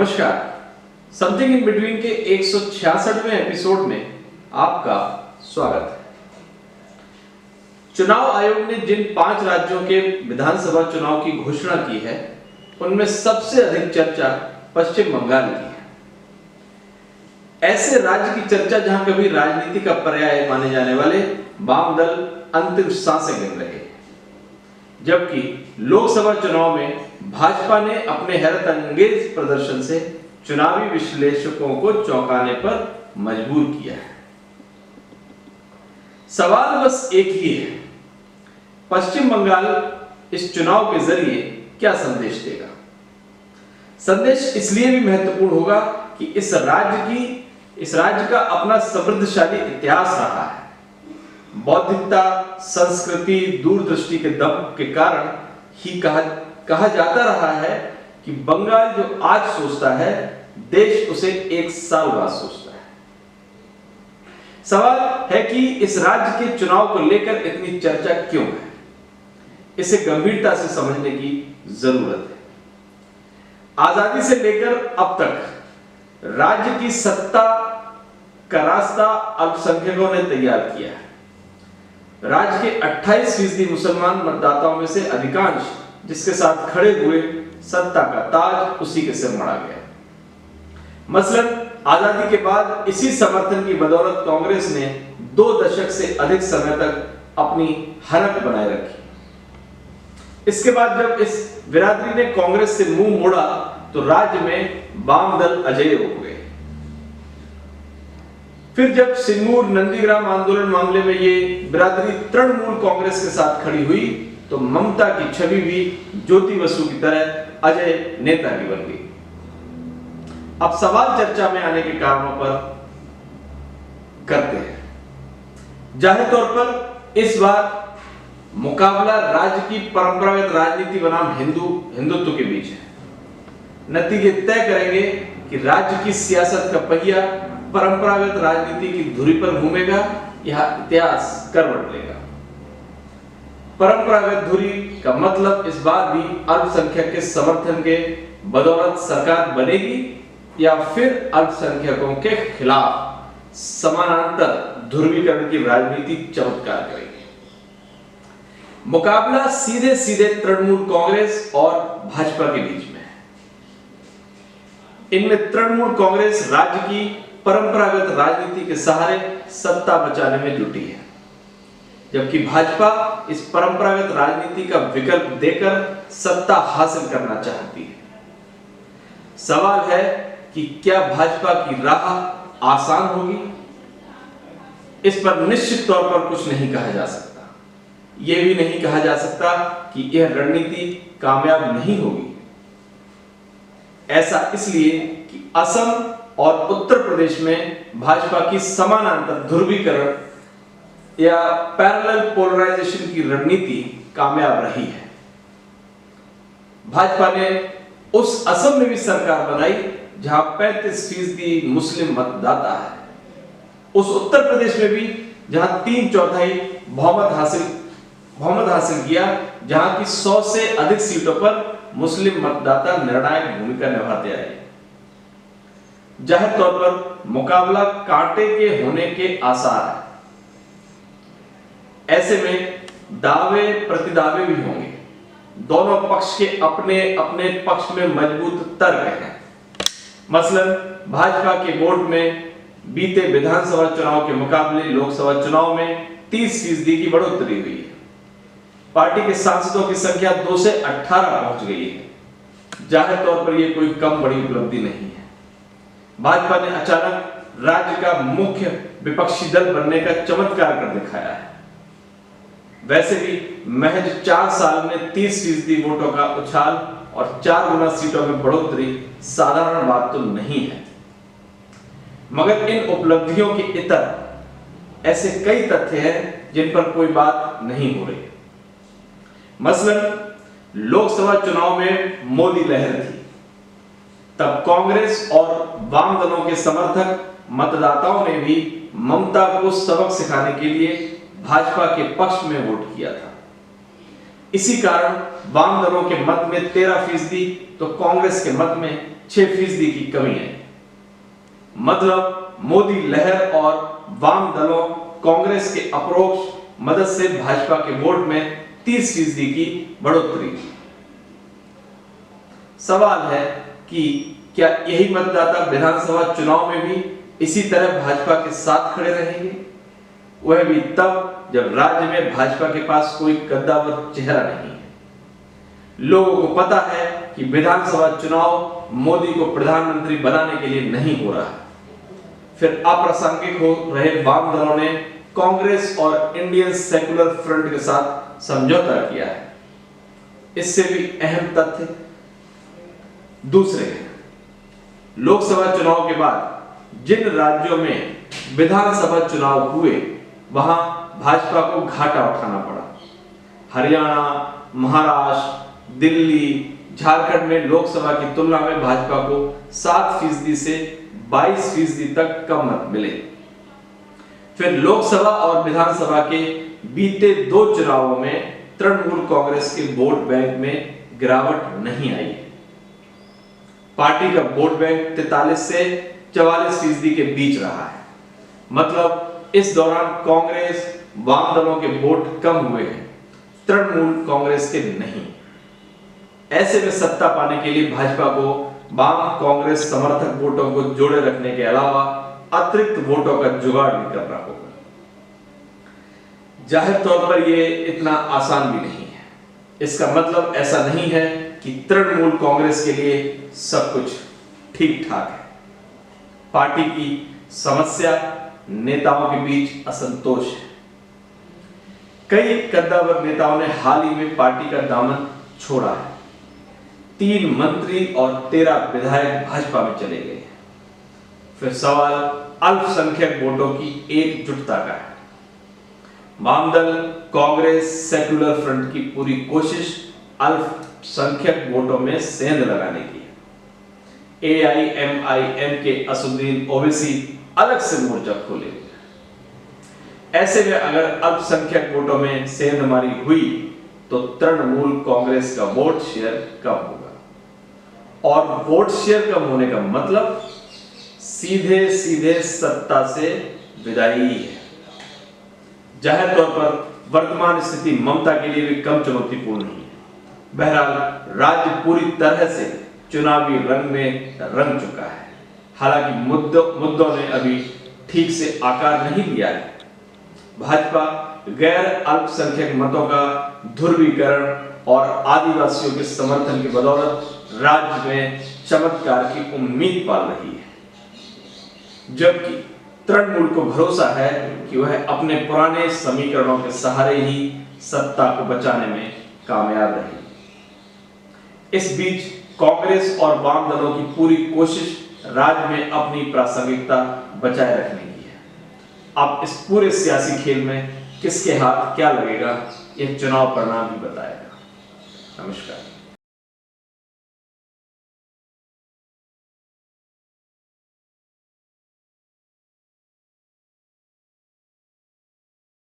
नमस्कार। Something in between के 166वें episode में आपका स्वागत है। चुनाव आयोग ने जिन 5 राज्यों के विधानसभा चुनाव की घोषणा की है, उनमें सबसे अधिक चर्चा पश्चिम बंगाल की है। ऐसे राज्य की चर्चा जहां कभी राजनीति का पर्याय माने जाने वाले वाम दल अंतिम सांसें गिन रहे हैं, जबकि लोकसभा चुनाव में भाजपा ने अपने हैरत अंगेज प्रदर्शन से चुनावी विश्लेषकों को चौंकाने पर मजबूर किया है। सवाल बस एक ही है, पश्चिम बंगाल इस चुनाव के जरिए क्या संदेश देगा। संदेश इसलिए भी महत्वपूर्ण होगा कि इस राज्य का अपना समृद्धशाली इतिहास रहा है। बौद्धिकता, संस्कृति, दूरदृष्टि के दम के कारण ही कहा जाता रहा है कि बंगाल जो आज सोचता है, देश उसे 1 साल बाद सोचता है। सवाल है कि इस राज्य के चुनाव को लेकर इतनी चर्चा क्यों है। इसे गंभीरता से समझने की जरूरत है। आजादी से लेकर अब तक राज्य की सत्ता का रास्ता अल्पसंख्यकों ने तैयार किया है। राज्य के 28% मुसलमान मतदाताओं में से अधिकांश जिसके साथ खड़े हुए, सत्ता का ताज उसी के सिर मढ़ा गया। मसलन आजादी के बाद इसी समर्थन की बदौलत कांग्रेस ने 2 दशक से अधिक समय तक अपनी हनक बनाए रखी। इसके बाद जब इस बिरादरी ने कांग्रेस से मुंह मोड़ा तो राज्य में वाम दल अजेय हो गए। फिर जब सिंगूर नंदीग्राम आंदोलन मामले में ये बिरादरी तृणमूल कांग्रेस के साथ खड़ी हुई तो ममता की छवि भी ज्योति बसु की तरह अजय नेता की बन गई। अब सवाल चर्चा में आने के कारणों पर करते हैं। जाहिर तौर पर इस बार मुकाबला राज्य की परंपरागत राजनीति बनाम हिंदुत्व के बीच है। नतीजे तय करेंगे कि राज्य की सियासत का पहिया परंपरागत राजनीति की धुरी पर घूमेगा या इतिहास करवट लेगा। परंपरागत धुरी का मतलब इस बार भी अल्पसंख्यक के समर्थन के बदौलत सरकार बनेगी या फिर अल्पसंख्यकों के खिलाफ समानांतर ध्रुवीकरण की राजनीति चमत्कार करेगी। मुकाबला सीधे सीधे तृणमूल कांग्रेस और भाजपा के बीच में है। इनमें तृणमूल कांग्रेस राज्य की परंपरागत राजनीति के सहारे सत्ता बचाने में जुटी है, जबकि भाजपा इस परंपरागत राजनीति का विकल्प देकर सत्ता हासिल करना चाहती है। सवाल है कि क्या भाजपा की राह आसान होगी। इस पर निश्चित तौर पर कुछ नहीं कहा जा सकता। यह भी नहीं कहा जा सकता कि यह रणनीति कामयाब नहीं होगी। ऐसा इसलिए कि असम और उत्तर प्रदेश में भाजपा की समानांतर ध्रुवीकरण या पैरेलल पोलराइजेशन की रणनीति कामयाब रही है। भाजपा ने उस असम में भी सरकार बनाई जहां 35% मुस्लिम मतदाता है। उस उत्तर प्रदेश में भी जहां 3/4 बहुमत हासिल किया, जहां की 100 से अधिक सीटों पर मुस्लिम मतदाता निर्णायक भूमिका निभाते आए। जाहिर तौर पर मुकाबला कांटे के होने के आसार है। ऐसे में दावे प्रतिदावे भी होंगे। दोनों पक्ष के अपने अपने पक्ष में मजबूत तर्क हैं। मसलन भाजपा के वोट में बीते विधानसभा चुनाव के मुकाबले लोकसभा चुनाव में 30% की बढ़ोतरी हुई है। पार्टी के सांसदों की संख्या 2 से 18 पहुंच गई है। जाहिर तौर पर यह कोई कम बड़ी उपलब्धि नहीं है। भाजपा ने अचानक राज्य का मुख्य विपक्षी दल बनने का चमत्कार कर दिखाया है। वैसे भी महज 4 साल में 30% वोटों का उछाल और 4 गुना सीटों में बढ़ोतरी साधारण बात तो नहीं है। मगर इन उपलब्धियों के इतर ऐसे कई तथ्य हैं जिन पर कोई बात नहीं हो रही। मसलन लोकसभा चुनाव में मोदी लहर थी, तब कांग्रेस और वाम दलों के समर्थक मतदाताओं ने भी ममता को सबक सिखाने के लिए भाजपा के पक्ष में वोट किया था। इसी कारण वाम दलों के मत में 13% तो कांग्रेस के मत में 6% की कमी है। मतलब मोदी लहर और वाम दलों कांग्रेस के अपरोक्ष मदद से भाजपा के वोट में 30% की बढ़ोतरी। सवाल है कि क्या यही मतदाता विधानसभा चुनाव में भी इसी तरह भाजपा के साथ खड़े रहेंगे, वह भी तब जब राज्य में भाजपा के पास कोई कद्दावर चेहरा नहीं है। लोगों को पता है कि विधानसभा चुनाव मोदी को प्रधानमंत्री बनाने के लिए नहीं हो रहा है। फिर अप्रासंगिक हो रहे वाम दलों ने कांग्रेस और इंडियन सेक्युलर फ्रंट के साथ समझौता किया है। इससे भी अहम तथ्य दूसरे हैं। लोकसभा चुनाव के बाद जिन राज्यों में विधानसभा चुनाव हुए वहां भाजपा को घाटा उठाना पड़ा। हरियाणा, महाराष्ट्र, दिल्ली, झारखंड में लोकसभा की तुलना में भाजपा को 7% से 22% तक कम मत मिले। फिर लोकसभा और विधानसभा के बीते 2 चुनावों में तृणमूल कांग्रेस के वोट बैंक में गिरावट नहीं आई। पार्टी का वोट बैंक 43 से 44% के बीच रहा है। मतलब इस दौरान कांग्रेस वाम दलों के वोट कम हुए हैं, तृणमूल कांग्रेस के नहीं। ऐसे में सत्ता पाने के लिए भाजपा को वाम कांग्रेस समर्थक वोटों को जोड़े रखने के अलावा अतिरिक्त वोटों का जुगाड़ भी करना होगा। जाहिर तौर पर यह इतना आसान भी नहीं है। इसका मतलब ऐसा नहीं है कि तृणमूल कांग्रेस के लिए सब कुछ ठीक ठाक है। पार्टी की समस्या नेताओं के बीच असंतोष है। कई कद्दावर नेताओं ने हाल ही में पार्टी का दामन छोड़ा है। 3 मंत्री और 13 विधायक भाजपा में चले गए हैं। फिर सवाल अल्पसंख्यक वोटों की एकजुटता का है। वामदल, कांग्रेस, सेक्युलर फ्रंट की पूरी कोशिश अल्पसंख्यक वोटों में सेंध लगाने की है। AIMIM के असदुद्दीन ओवैसी अलग से मोर्चा खोले हुए। ऐसे में अगर अल्पसंख्यक वोटों में सेंधमारी हुई तो तृणमूल कांग्रेस का वोट शेयर कम होगा। और वोट शेयर कम होने का मतलब सीधे सीधे सत्ता से विदाई है। जाहिर तौर पर वर्तमान स्थिति ममता के लिए भी कम चुनौतीपूर्ण नहीं है। बहरहाल राज्य पूरी तरह से चुनावी रंग में रंग चुका है। हालांकि मुद्दों ने अभी ठीक से आकार नहीं लिया है। भाजपा गैर अल्पसंख्यक मतों का ध्रुवीकरण और आदिवासियों के समर्थन की बदौलत राज्य में चमत्कार की उम्मीद पाल रही है, जबकि तृणमूल को भरोसा है कि वह अपने पुराने समीकरणों के सहारे ही सत्ता को बचाने में कामयाब रहेगी। इस बीच कांग्रेस और वाम दलों की पूरी कोशिश राज्य में अपनी प्रासंगिकता बचाए रखने की है। अब इस पूरे सियासी खेल में किसके हाथ क्या लगेगा, यह चुनाव परिणाम ही बताएगा। नमस्कार।